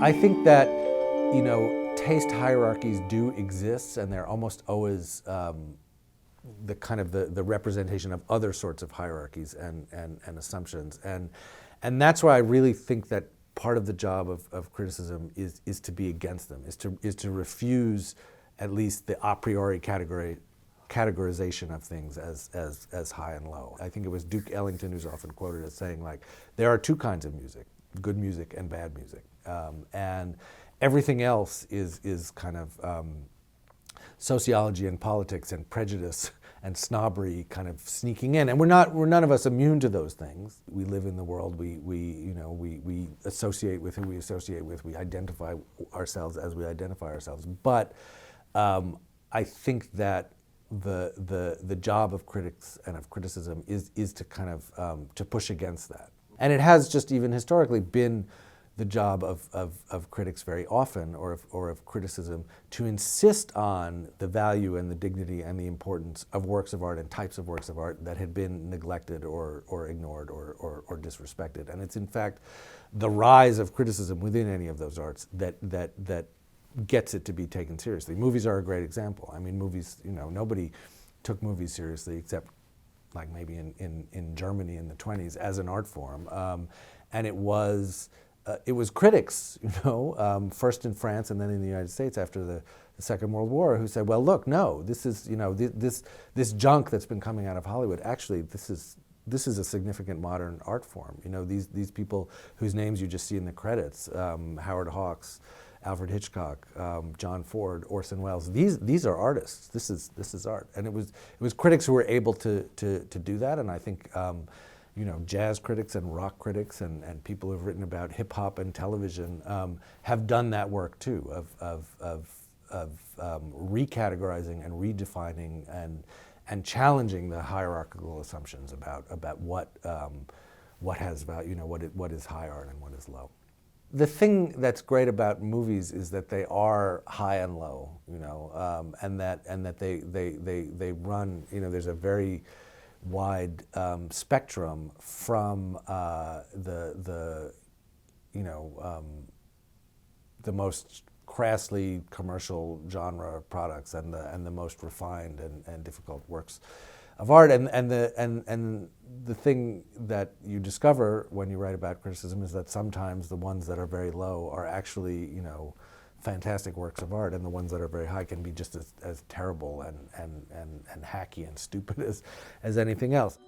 I think that, taste hierarchies do exist, and they're almost always the kind of the representation of other sorts of hierarchies and assumptions. And that's why I really think that part of the job of criticism is to be against them, is to refuse at least the a priori categorization of things as high and low. I think it was Duke Ellington who's often quoted as saying, like, there are two kinds of music, good music and bad music. And everything else is kind of sociology and politics and prejudice and snobbery kind of sneaking in. And we're none of us immune to those things. We live in the world, we associate with who we associate with, we identify ourselves as we identify ourselves. But I think that the job of critics and of criticism is to kind of to push against that. And it has just even historically been the job of critics very often, or of criticism, to insist on the value and the dignity and the importance of works of art and types of works of art that had been neglected or ignored or disrespected. And it's in fact the rise of criticism within any of those arts that gets it to be taken seriously. Movies are a great example. I mean, movies, nobody took movies seriously except like maybe in Germany in the 1920s as an art form. And it was critics, first in France and then in the United States after the Second World War, who said, well, look, no, this is, this junk that's been coming out of Hollywood, actually, this is a significant modern art form. These people whose names you just see in the credits, Howard Hawks, Alfred Hitchcock, John Ford, Orson Welles, these are artists. This is art. And it was critics who were able to do that, and I think jazz critics and rock critics and people who've written about hip hop and television have done that work too, of recategorizing and redefining and challenging the hierarchical assumptions about what has value, what is high art and what is low. The thing that's great about movies is that they are high and low, and that they run. There's a very wide spectrum from the most crassly commercial genre products and the most refined and difficult works of art, and the thing that you discover when you write about criticism is that sometimes the ones that are very low are actually fantastic works of art, and the ones that are very high can be just as terrible and hacky and stupid as anything else.